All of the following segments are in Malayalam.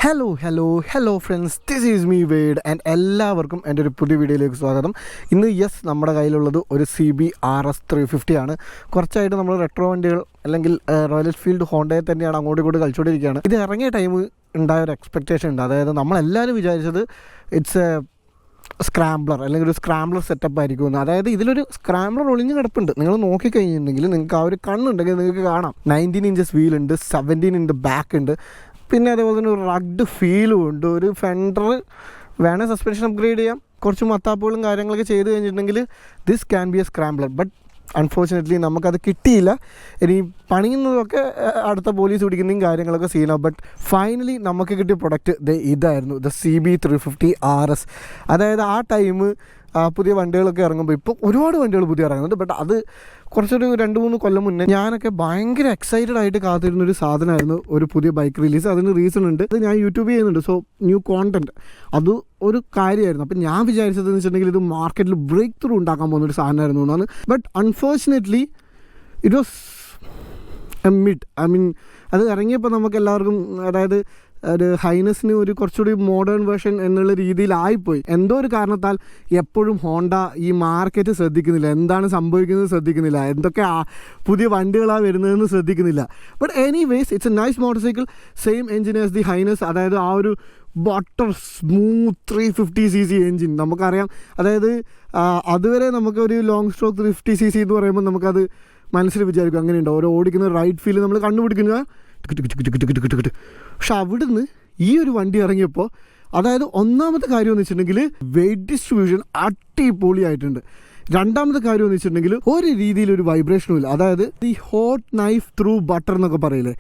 Hello friends, this is me word and എല്ലാവർക്കും എൻ്റെ ഒരു പുതിയ വീഡിയോയിലേക്ക് സ്വാഗതം. ഇന്ന് നമ്മുടെ കയ്യിലുള്ളത് ഒരു CB RS 350 ആണ്. കുറച്ചായിട്ട് നമ്മൾ റെട്രോ വണ്ടികൾ അല്ലെങ്കിൽ റോയൽ എൻഫീൽഡ് ഹോണ്ടയെ തന്നെയാണ് അങ്ങോട്ടും ഇങ്ങോട്ട് കളിച്ചുകൊണ്ടിരിക്കുകയാണ്. ഇത് ഇറങ്ങിയ ടൈം ഉണ്ടായ ഒരു എക്സ്പെക്റ്റേഷൻ ഉണ്ട്. അതായത് നമ്മളെല്ലാവരും വിചാരിച്ചത് ഇറ്റ്സ് എ സ്ക്രാംബ്ലർ അല്ലെങ്കിൽ ഒരു സ്ക്രാംബ്ലർ സെറ്റപ്പ് ആയിരിക്കുമെന്ന്. അതായത് ഇതിലൊരു സ്ക്രാംബ്ലർ ഒളിഞ്ഞ് കിടപ്പുണ്ട്. നിങ്ങൾ നോക്കിക്കഴിഞ്ഞിട്ടുണ്ടെങ്കിൽ നിങ്ങൾക്ക് ആ ഒരു കണ്ണുണ്ടെങ്കിൽ നിങ്ങൾക്ക് കാണാം. 19 ഇഞ്ചസ് വീലുണ്ട്, 17 ഇൻ ബാക്ക് ഉണ്ട്, പിന്നെ അതേപോലെ തന്നെ ഒരു റഗ്ഡ് ഫീലും ഉണ്ട്. ഒരു ഫെൻഡർ വേണേൽ സസ്പെൻഷൻ അപ്ഗ്രേഡ് ചെയ്യാം, കുറച്ച് മത്താപ്പുകളും കാര്യങ്ങളൊക്കെ ചെയ്ത് കഴിഞ്ഞിട്ടുണ്ടെങ്കിൽ this can be A scrambler. But unfortunately നമുക്കത് കിട്ടിയില്ല. ഇനി പണിയുന്നതൊക്കെ അടുത്ത പോലീസ് പിടിക്കുന്നതും കാര്യങ്ങളൊക്കെ സീനാണ്. ബട്ട് ഫൈനലി നമുക്ക് കിട്ടിയ പ്രൊഡക്റ്റ് ഇതായിരുന്നു, ദ CB 350 RS. അതായത് ആ ടൈം പുതിയ വണ്ടികളൊക്കെ ഇറങ്ങുമ്പോൾ ഇപ്പോൾ ഒരുപാട് വണ്ടികൾ പുതിയ ഇറങ്ങുന്നുണ്ട്. ബട്ട് അത് കുറച്ചൊരു 2-3 കൊല്ലം മുന്നേ ഞാനൊക്കെ ഭയങ്കര എക്സൈറ്റഡ് ആയിട്ട് കാത്തിരുന്നൊരു സാധനമായിരുന്നു ഒരു പുതിയ ബൈക്ക് റിലീസ്. അതിന് റീസൺ ഉണ്ട്. അത് ഞാൻ യൂട്യൂബ് ചെയ്യുന്നുണ്ട്, സോ ന്യൂ കോണ്ടൻറ്റ് അത് ഒരു കാര്യമായിരുന്നു. അപ്പം ഞാൻ വിചാരിച്ചതെന്ന് വെച്ചിട്ടുണ്ടെങ്കിൽ ഇത് മാർക്കറ്റിൽ ബ്രേക്ക് ത്രൂ ഉണ്ടാക്കാൻ പോകുന്നൊരു സാധനമായിരുന്നു എന്നാണ്. But unfortunately it was A mid. അത് ഇറങ്ങിയപ്പോൾ നമുക്ക് എല്ലാവർക്കും, അതായത് ഒരു ഹൈനസിന് ഒരു കുറച്ചുകൂടി മോഡേൺ വേർഷൻ എന്നുള്ള രീതിയിലായിപ്പോയി. എന്തോ ഒരു കാരണത്താൽ എപ്പോഴും ഹോണ്ട ഈ മാർക്കറ്റ് ശ്രദ്ധിക്കുന്നില്ല, എന്താണ് സംഭവിക്കുന്നത് ശ്രദ്ധിക്കുന്നില്ല, എന്തൊക്കെ പുതിയ വണ്ടികളാണ് വരുന്നതെന്ന് ശ്രദ്ധിക്കുന്നില്ല. But anyways it's A nice motor cycle, same engine as the highness. അതായത് ആ ഒരു ബട്ടർ സ്മൂത്ത് 350cc എഞ്ചിൻ നമുക്കറിയാം. അതായത് അതുവരെ നമുക്കൊരു ലോങ് സ്ട്രോക്ക് 350cc എന്ന് പറയുമ്പോൾ നമുക്കത് മനസ്സിൽ വിചാരിക്കും അങ്ങനെയുണ്ടോ, ഓരോ ഓടിക്കുന്ന റൈഡ് ഫീൽ നമ്മൾ കണ്ടുപിടിക്കുന്ന. പക്ഷെ അവിടുന്ന് ഈ ഒരു വണ്ടി ഇറങ്ങിയപ്പോൾ, അതായത് ഒന്നാമത്തെ കാര്യം എന്ന് വെച്ചിട്ടുണ്ടെങ്കിൽ വെയ്റ്റ് ഡിസ്ട്രിബ്യൂഷൻ അടിപൊളിയായിട്ടുണ്ട്. രണ്ടാമത്തെ കാര്യം എന്ന് വെച്ചിട്ടുണ്ടെങ്കിൽ ഒരു രീതിയിലൊരു വൈബ്രേഷനും ഇല്ല. അതായത് ഈ ഹോട്ട് നൈഫ് ത്രൂ ബട്ടർ എന്നൊക്കെ പറയില്ലേ,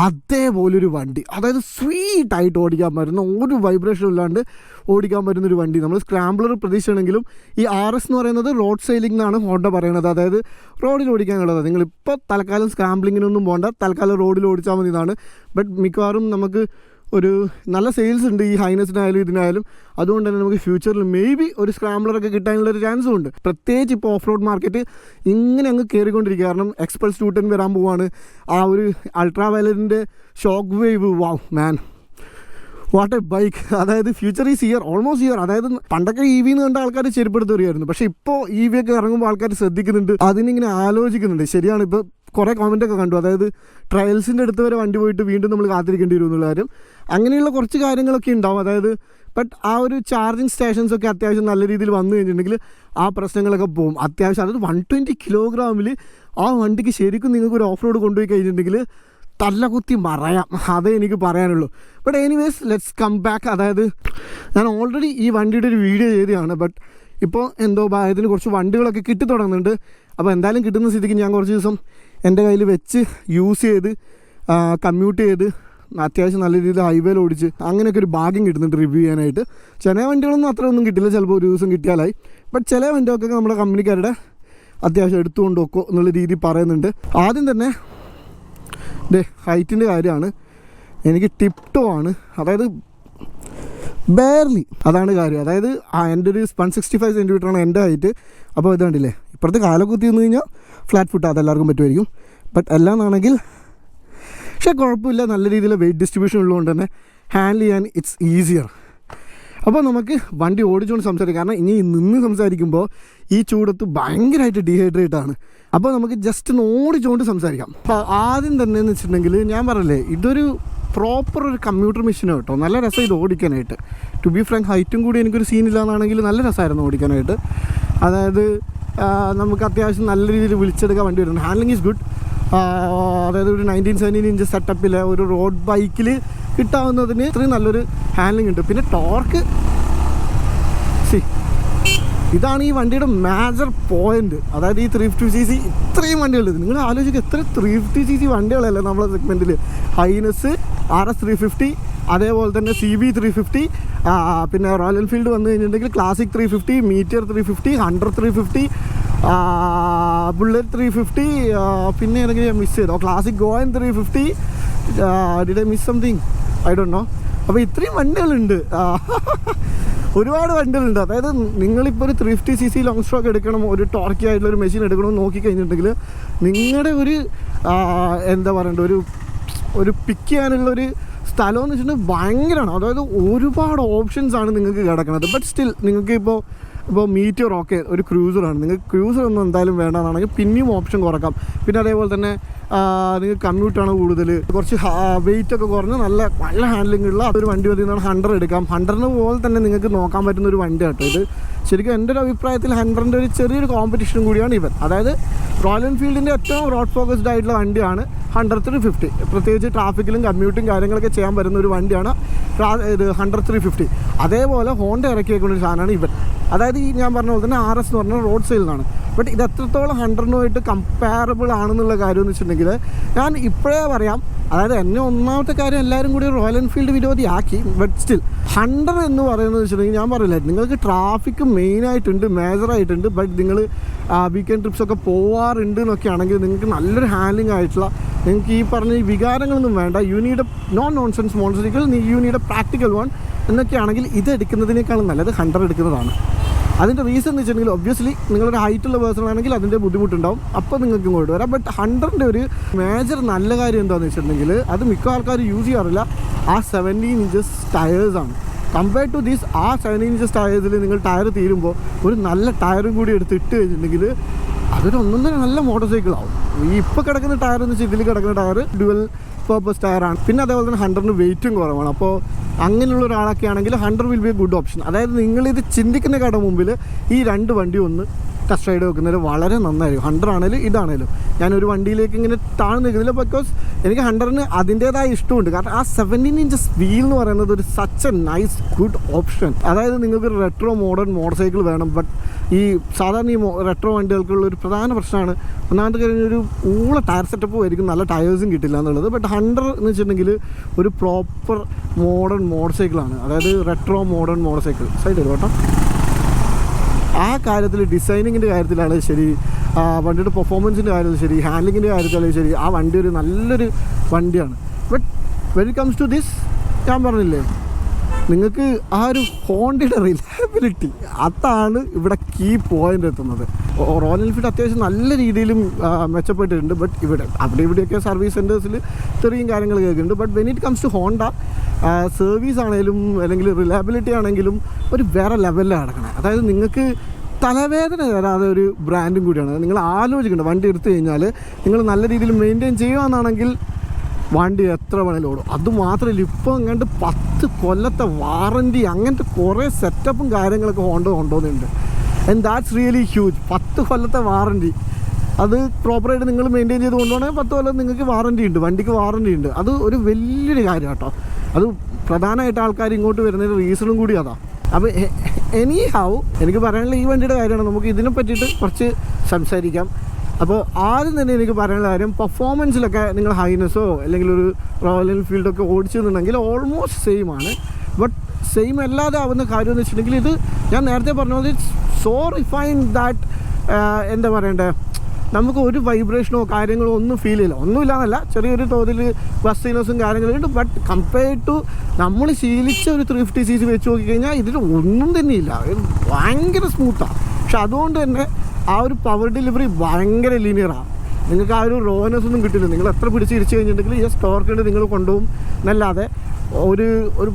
അതേപോലൊരു വണ്ടി. അതായത് സ്വീറ്റായിട്ട് ഓടിക്കാൻ പറ്റുന്ന, ഒരു വൈബ്രേഷനും ഇല്ലാണ്ട് ഓടിക്കാൻ പറ്റുന്നൊരു വണ്ടി. നമ്മൾ സ്ക്രാംബ്ലർ പ്രതീക്ഷിക്കണമെങ്കിലും ഈ RS എന്ന് പറയുന്നത് റോഡ് സൈലിംഗ് എന്നാണ് ഹോണ്ട പറയുന്നത്. അതായത് റോഡിൽ ഓടിക്കാനുള്ളത്. നിങ്ങളിപ്പോൾ തൽക്കാലം സ്ക്രാംബ്ലിങ്ങിനൊന്നും പോകണ്ട, തൽക്കാലം റോഡിൽ ഓടിച്ചാൽ മതി എന്നാണ്. ബട്ട് മിക്കവാറും നമുക്ക് ഒരു നല്ല സെയിൽസ് ഉണ്ട് ഈ ഹൈനസിനായാലും ഇതിനായാലും. അതുകൊണ്ട് തന്നെ നമുക്ക് ഫ്യൂച്ചറിൽ മേ ബി ഒരു സ്ക്രാംബ്ലറൊക്കെ കിട്ടാനുള്ളൊരു ചാൻസും ഉണ്ട്. പ്രത്യേകിച്ച് ഇപ്പോൾ ഓഫ് റോഡ് മാർക്കറ്റ് ഇങ്ങനെ അങ്ങ് കയറിക്കൊണ്ടിരിക്കുക. കാരണം എക്സ്പൾസ് 210 വരാൻ പോവാണ്. ആ ഒരു അൾട്രാ വയലറ്റിൻ്റെ shock wave, wow man, what a bike. അതായത് future is here, almost here. അതായത് പണ്ടൊക്കെ EV എന്ന് കണ്ട ആൾക്കാർ ചെരുപ്പെടുത്ത് വരികയായിരുന്നു. പക്ഷേ ഇപ്പോൾ EV ഒക്കെ ഇറങ്ങുമ്പോൾ ആൾക്കാർ ശ്രദ്ധിക്കുന്നുണ്ട്, അതിനിങ്ങനെ ആലോചിക്കുന്നുണ്ട്. ശരിയാണ്, ഇപ്പോൾ കുറേ കോമൻറ്റൊക്കെ കണ്ടു. അതായത് ട്രയൽസിൻ്റെ അടുത്ത് വരെ വണ്ടി പോയിട്ട് വീണ്ടും നമ്മൾ കാത്തിരിക്കേണ്ടി വരും എന്നുള്ള കാര്യം. അങ്ങനെയുള്ള കുറച്ച് കാര്യങ്ങളൊക്കെ ഉണ്ടാവും. അതായത് ബട്ട് ആ ഒരു ചാർജിങ് സ്റ്റേഷൻസൊക്കെ അത്യാവശ്യം നല്ല രീതിയിൽ വന്നു കഴിഞ്ഞിട്ടുണ്ടെങ്കിൽ ആ പ്രശ്നങ്ങളൊക്കെ പോകും. അത്യാവശ്യം അതായത് 120 കിലോഗ്രാമിൽ ആ വണ്ടിക്ക് ശരിക്കും നിങ്ങൾക്കൊരു ഓഫ് റോഡ് കൊണ്ടുപോയി കഴിഞ്ഞിട്ടുണ്ടെങ്കിൽ തല്ലകുത്തി മറയാം. അതേ എനിക്ക് പറയാനുള്ളൂ. But anyways let's come back. അതായത് ഞാൻ ഓൾറെഡി ഈ വണ്ടിയുടെ ഒരു വീഡിയോ ചെയ്തതാണ്. ബട്ട് ഇപ്പോൾ എന്തോ ഭാഗത്തിന് കുറച്ച് വണ്ടികളൊക്കെ കിട്ടി തുടങ്ങുന്നുണ്ട്. അപ്പോൾ എന്തായാലും കിട്ടുന്ന സ്ഥിതിക്ക് ഞാൻ കുറച്ച് ദിവസം എൻ്റെ കയ്യിൽ വെച്ച് യൂസ് ചെയ്ത് കമ്മ്യൂട്ട് ചെയ്ത് അത്യാവശ്യം നല്ല രീതിയിൽ ഹൈവേയിൽ ഓടിച്ച് അങ്ങനെയൊക്കെ ഒരു ഭാഗ്യം കിട്ടുന്നുണ്ട് റിവ്യൂ ചെയ്യാനായിട്ട്. ചില വണ്ടികളൊന്നും അത്ര ഒന്നും കിട്ടില്ല, ചിലപ്പോൾ ഒരു ദിവസം കിട്ടിയാലായി. ബട്ട് ചില വണ്ടികളൊക്കെ നമ്മുടെ കമ്പനിക്കാരുടെ അത്യാവശ്യം എടുത്തുകൊണ്ട് വെക്കോ എന്നുള്ള രീതി പറയുന്നുണ്ട്. ആദ്യം തന്നെ ഹൈറ്റിൻ്റെ കാര്യമാണ്. എനിക്ക് ടിപ് ടോ ആണ്, അതായത് ബെയർലി, അതാണ് കാര്യം. അതായത് എൻ്റെ ഒരു 165 സെൻറ്റിമീറ്ററാണ് എൻ്റെ ഹൈറ്റ്. അപ്പോൾ ഇത് കണ്ടില്ലേ, ഇപ്പുറത്തെ കാലക്കുത്തി വന്നു കഴിഞ്ഞാൽ ഫ്ലാറ്റ് ഫുട്ട്, അതെല്ലാവർക്കും പറ്റുമായിരിക്കും. ബട്ട് എല്ലാമാണെങ്കിൽ പക്ഷേ കുഴപ്പമില്ല, നല്ല രീതിയിൽ വെയ്റ്റ് ഡിസ്ട്രിബ്യൂഷൻ ഉള്ളതുകൊണ്ട് തന്നെ ഹാൻഡിൽ ചെയ്യാൻ ഇറ്റ്സ് ഈസിയർ. അപ്പോൾ നമുക്ക് വണ്ടി ഓടിച്ചുകൊണ്ട് സംസാരിക്കാം. കാരണം ഇനി നിന്ന് സംസാരിക്കുമ്പോൾ ഈ ചൂടത്ത് ഭയങ്കരമായിട്ട് ഡീഹൈഡ്രേറ്റ് ആണ്. അപ്പോൾ നമുക്ക് ജസ്റ്റ് ഒന്ന് ഓടിച്ചുകൊണ്ട് സംസാരിക്കാം. അപ്പോൾ ആദ്യം തന്നെ എന്ന് വെച്ചിട്ടുണ്ടെങ്കിൽ ഞാൻ പറയല്ലേ, ഇതൊരു പ്രോപ്പർ ഒരു കമ്പ്യൂട്ടർ മെഷീൻ കേട്ടോ. നല്ല രസം ഇത് ഓടിക്കാനായിട്ട്. ടു ബി ഫ്രാങ്ക്, ഹൈറ്റും കൂടി എനിക്കൊരു സീനില്ല എന്നാണെങ്കിൽ നല്ല രസമായിരുന്നു ഓടിക്കാനായിട്ട്. അതായത് നമുക്ക് അത്യാവശ്യം നല്ല രീതിയിൽ വിളിച്ചെടുക്കാൻ വണ്ടി വരുന്നുണ്ട്. Handling is good. അതായത് ഒരു 19-17 ഇഞ്ച് സെറ്റപ്പിൽ ഒരു റോഡ് ബൈക്കിൽ കിട്ടാവുന്നതിന് ഇത്രയും നല്ലൊരു ഹാൻഡ്ലിംഗ് ഉണ്ട്. പിന്നെ ടോർക്ക്, ഇതാണ് ഈ വണ്ടിയുടെ മേജർ പോയിന്റ്. അതായത് ഈ 350cc ഇത്രയും വണ്ടികളുണ്ട്. നിങ്ങൾ ആലോചിക്കുക, എത്ര 350cc വണ്ടികളല്ലേ നമ്മളെ സെഗ്മെൻറ്റിൽ. ഹൈനസ്, RS 350, അതേപോലെ തന്നെ CB 350, പിന്നെ റോയൽ എൻഫീൽഡ് വന്നു കഴിഞ്ഞിട്ടുണ്ടെങ്കിൽ ക്ലാസിക് 350, മീറ്റിയർ 350, ഹണ്ടർ 350, ബുള്ളറ്റ് 350, പിന്നെ ഏതെങ്കിലും മിസ് ചെയ്തോ, classic Goan 350. Did I miss something? I don't know. അപ്പോൾ ഇത്രയും വണ്ടികളുണ്ട്, ഒരുപാട് വണ്ടികളുണ്ട്. അതായത് നിങ്ങളിപ്പോൾ ഒരു 350cc ലോങ് സ്ട്രോക്ക് എടുക്കണം, ഒരു ടോർക്കി ആയിട്ടുള്ള ഒരു മെഷീൻ എടുക്കണമെന്ന് നോക്കിക്കഴിഞ്ഞിട്ടുണ്ടെങ്കിൽ നിങ്ങളുടെ ഒരു എന്താ പറയണ്ട, ഒരു പിക്ക് ചെയ്യാനുള്ളൊരു സ്ഥലം എന്ന് വെച്ചിട്ടുണ്ടെങ്കിൽ ഭയങ്കരമാണ്. അതായത് ഒരുപാട് ഓപ്ഷൻസാണ് നിങ്ങൾക്ക് കിടക്കുന്നത്. ബട്ട് സ്റ്റിൽ നിങ്ങൾക്ക് ഇപ്പോൾ മീറ്റിയർ ഓക്കെ ഒരു ക്രൂസറാണ്, നിങ്ങൾക്ക് ക്രൂസർ ഒന്നും എന്തായാലും വേണ്ടതാണെങ്കിൽ പിന്നെയും ഓപ്ഷൻ കുറക്കാം. പിന്നെ അതേപോലെ തന്നെ നിങ്ങൾക്ക് കമ്മ്യൂട്ടാണ് കൂടുതൽ, കുറച്ച് വെയിറ്റ് ഒക്കെ കുറഞ്ഞ് നല്ല ഹാൻഡ്ലിംഗ് ഉള്ള ഒരു വണ്ടി മതി എന്നാണ് 100 എടുക്കാം. 100 പോലെ തന്നെ നിങ്ങൾക്ക് നോക്കാൻ പറ്റുന്ന ഒരു വണ്ടി കേട്ടോ ഇത്. ശരിക്കും എൻ്റെ ഒരു അഭിപ്രായത്തിൽ 100ൻ്റെ ഒരു ചെറിയൊരു കോമ്പറ്റീഷൻ കൂടിയാണ് ഇവൻ. അതായത് റോയൽ എൻഫീൽഡിൻ്റെ ഏറ്റവും റോഡ് ഫോക്കസ്ഡ് ആയിട്ടുള്ള വണ്ടിയാണ് 100-350. പ്രത്യേകിച്ച് ട്രാഫിക്കിലും കമ്മ്യൂട്ടും കാര്യങ്ങളൊക്കെ ചെയ്യാൻ പറ്റുന്ന ഒരു വണ്ടിയാണ് ഇത് 100-350. അതേപോലെ ഹോണ്ട ഇറക്കിയേക്കുന്ന ഒരു സാധനമാണ് ഇവൻ. അതായത് ഈ ഞാൻ പറഞ്ഞ പോലെ തന്നെ RS എന്ന് പറഞ്ഞാൽ റോഡ് സൈഡിലാണ്. ബട്ട് ഇത് എത്രത്തോളം 100-നുമായിട്ട് കമ്പാരബിൾ ആണെന്നുള്ള കാര്യം എന്ന് വെച്ചിട്ടുണ്ടെങ്കിൽ ഞാൻ ഇപ്പോഴേ പറയാം. അതായത് എന്നെ ഒന്നാമത്തെ കാര്യം എല്ലാവരും കൂടി റോയൽ എൻഫീൽഡ് വിരോധിയാക്കി. ബട്ട് സ്റ്റിൽ 100 എന്ന് പറയുന്നത് വെച്ചിട്ടുണ്ടെങ്കിൽ ഞാൻ പറയില്ലായിരുന്നു, നിങ്ങൾക്ക് ട്രാഫിക്ക് മെയിനായിട്ടുണ്ട്, മേജറായിട്ടുണ്ട്. ബട്ട് നിങ്ങൾ വീക്കെൻഡ് ട്രിപ്സൊക്കെ പോവാറുണ്ട് എന്നൊക്കെ ആണെങ്കിൽ നിങ്ങൾക്ക് നല്ലൊരു ഹാൻഡ്ലിംഗ് ആയിട്ടുള്ള, നിങ്ങൾക്ക് ഈ പറഞ്ഞ ഈ വികാരങ്ങളൊന്നും വേണ്ട, you need a nonsense motorcycle, you need a practical one എന്നൊക്കെയാണെങ്കിൽ ഇത് എടുക്കുന്നതിനേക്കാളും നല്ലത് 100 എടുക്കുന്നതാണ്. അതിൻ്റെ റീസൺ എന്ന് വെച്ചിട്ടുണ്ടെങ്കിൽ ഒബ്വിയസ്ലി നിങ്ങളൊരു ഹൈറ്റുള്ള പേഴ്സൺ ആണെങ്കിൽ അതിൻ്റെ ബുദ്ധിമുട്ടുണ്ടാവും, അപ്പോൾ നിങ്ങൾക്ക് ഇങ്ങോട്ട് വരാം. ബട്ട് 100ൻ്റെ ഒരു മേജർ നല്ല കാര്യം എന്താണെന്ന് വെച്ചിട്ടുണ്ടെങ്കിൽ അത് മിക്ക ആൾക്കാർ യൂസ് ചെയ്യാറില്ല, ആ 17 ഇഞ്ചസ് ടയേഴ്സാണ്. കമ്പയർഡ് ടു ദീസ് ആ 17 ഇഞ്ചസ് ടയേഴ്സിൽ നിങ്ങൾ ടയർ തീരുമ്പോൾ ഒരു നല്ല ടയറും കൂടി എടുത്ത് ഇട്ട് കഴിഞ്ഞിട്ടുണ്ടെങ്കിൽ അതൊരു ഒന്നൊന്നര നല്ല മോട്ടോർ സൈക്കിളാവും. ഈ ഇപ്പോൾ കിടക്കുന്ന ടയർ എന്ന് വെച്ചാൽ ഇതിൽ കിടക്കുന്ന ടയർ ഡ്യുവൽ പർപ്പസ് ടയറാണ്. പിന്നെ അതേപോലെ തന്നെ 100ന് വെയിറ്റും കുറവാണ്. അപ്പോൾ അങ്ങനെയുള്ള ഒരാളൊക്കെ ആണെങ്കിൽ 100 will be A good option. അതായത് നിങ്ങളിത് ചിന്തിക്കുന്നതിനേക്കാളും മുമ്പിൽ ഈ 2 വണ്ടി ഒന്ന് ടെസ്റ്റ് റൈഡ് വെക്കുന്നത് വളരെ നന്നായിരിക്കും. 100 ആണെങ്കിലും ഇതാണേലും ഞാനൊരു വണ്ടിയിലേക്ക് ഇങ്ങനെ താഴ്ന്നു നിൽക്കുന്നില്ല. ബിക്കോസ് എനിക്ക് 100ന് അതിൻ്റേതായ ഇഷ്ടമുണ്ട്. കാരണം ആ 17 ഇഞ്ചസ് വീൽ എന്ന് പറയുന്നത് ഒരു such A nice good option. അതായത് നിങ്ങൾക്ക് റെട്രോ മോഡേൺ മോട്ടോർ സൈക്കിൾ വേണം. ബട്ട് ഈ സാധാരണ ഈ റെട്രോ വണ്ടികൾക്കുള്ള ഒരു പ്രധാന പ്രശ്നമാണ് ഒന്നാമത്തെ കാര്യം ഒരു ടയർ സെറ്റപ്പും ആയിരിക്കും, നല്ല ടയേഴ്സും കിട്ടില്ല എന്നുള്ളത്. ബട്ട് 100 എന്ന് വെച്ചിട്ടുണ്ടെങ്കിൽ ഒരു പ്രോപ്പർ മോഡേൺ മോട്ടോർ സൈക്കിളാണ്. അതായത് retro modern motor cycle. Side വരും കേട്ടോ. ആ കാര്യത്തിൽ ഡിസൈനിങ്ങിൻ്റെ കാര്യത്തിലാണെങ്കിൽ ശരി, വണ്ടിയുടെ പെർഫോമൻസിൻ്റെ കാര്യത്തിൽ ശരി, ഹാൻഡ്ലിങ്ങിൻ്റെ കാര്യത്തിലാണെങ്കിൽ ശരി, ആ വണ്ടി ഒരു നല്ലൊരു വണ്ടിയാണ്. But when it comes to this ഞാൻ പറഞ്ഞില്ലേ, നിങ്ങൾക്ക് ആ ഒരു ഹോണ്ടയുടെ റിലയബിലിറ്റി അതാണ് ഇവിടെ കീ പോയിൻ്റ് എത്തുന്നത്. റോയൽ എൻഫീൽഡ് അത്യാവശ്യം നല്ല രീതിയിലും മെച്ചപ്പെട്ടിട്ടുണ്ട്. ബട്ട് അവിടെ ഇവിടെയൊക്കെ സർവീസ് സെൻറ്റേഴ്സിൽ ചെറിയ കാര്യങ്ങൾ കേൾക്കുന്നുണ്ട്. But when it comes to Honda service ആണെങ്കിലും അല്ലെങ്കിൽ റിലയബിലിറ്റി ആണെങ്കിലും ഒരു വേറെ ലെവലിലാണ് കിടക്കണേ. അതായത് നിങ്ങൾക്ക് തലവേദന തരാതെ ഒരു ബ്രാൻഡും കൂടിയാണ്. നിങ്ങൾ ആലോചിക്കേണ്ട, വണ്ടി എടുത്തു കഴിഞ്ഞാൽ നിങ്ങൾ നല്ല രീതിയിൽ മെയിൻറ്റെയിൻ ചെയ്യുകയെന്നാണെങ്കിൽ വണ്ടി എത്ര വേണേലും ഓടും. അതുമാത്രമല്ല, ഇപ്പോൾ അങ്ങോട്ട് 10 കൊല്ലത്തെ വാറൻറ്റി അങ്ങനത്തെ കുറേ സെറ്റപ്പും കാര്യങ്ങളൊക്കെ ഹോണ്ട കൊണ്ടുവന്നിട്ടുണ്ട്. And that's really huge. 10 കൊല്ലത്തെ വാറൻറ്റി അത് പ്രോപ്പറായിട്ട് നിങ്ങൾ മെയിൻറ്റെയിൻ ചെയ്ത് കൊണ്ടുപോകണമെങ്കിൽ 10 കൊല്ലം നിങ്ങൾക്ക് വാറൻറ്റി ഉണ്ട്, വണ്ടിക്ക് വാറൻറ്റി ഉണ്ട്. അത് ഒരു വലിയൊരു കാര്യം കേട്ടോ. അത് പ്രധാനമായിട്ട് ആൾക്കാർ ഇങ്ങോട്ട് വരുന്നതിന് റീസണും കൂടി അതാണ്. അപ്പോൾ എനി ഹൗ എനിക്ക് പറയാനുള്ള ഈ വണ്ടിയുടെ കാര്യമാണ്. നമുക്ക് ഇതിനെ പറ്റിയിട്ട് കുറച്ച് സംസാരിക്കാം. അപ്പോൾ ആദ്യം തന്നെ എനിക്ക് പറയാനുള്ള കാര്യം, പെർഫോമൻസിലൊക്കെ നിങ്ങൾ ഹൈനസോ അല്ലെങ്കിൽ ഒരു റോയൽ എൻഫീൽഡൊക്കെ ഓടിച്ചെന്നുണ്ടെങ്കിൽ ഓൾമോസ്റ്റ് സെയിം ആണ്. ബട്ട് സെയിം അല്ലാതെ ആവുന്ന കാര്യം എന്ന് വെച്ചിട്ടുണ്ടെങ്കിൽ ഇത് ഞാൻ നേരത്തെ പറഞ്ഞ പോലെ ഇറ്റ്സ് സോ റിഫൈൻഡ് ദാറ്റ് എന്താ പറയണ്ടേ, നമുക്ക് ഒരു വൈബ്രേഷനോ കാര്യങ്ങളോ ഒന്നും ഫീൽ ചെയ്യില്ല. ഒന്നുമില്ലാന്നല്ല, ചെറിയൊരു തോതിൽ ബസ്റ്റീനോസും കാര്യങ്ങളുണ്ട്. ബട്ട് കമ്പയർഡ് ടു നമ്മൾ ശീലിച്ച ഒരു 350cc വെച്ച് നോക്കിക്കഴിഞ്ഞാൽ ഇതിന് ഒന്നും തന്നെയില്ല. ഭയങ്കര സ്മൂത്താണ്. പക്ഷെ അതുകൊണ്ട് തന്നെ ആ ഒരു പവർ ഡെലിവറി ഭയങ്കര ലീനിയറാണ്. നിങ്ങൾക്ക് ആ ഒരു റോനെസ് ഒന്നും കിട്ടില്ല. നിങ്ങൾ എത്ര പിടിച്ച് ഇരിച്ചു കഴിഞ്ഞിട്ടുണ്ടെങ്കിൽ ഈ സ്റ്റോർക്ക് ഉണ്ട് നിങ്ങൾ കൊണ്ടുപോകും എന്നല്ലാതെ ഒരു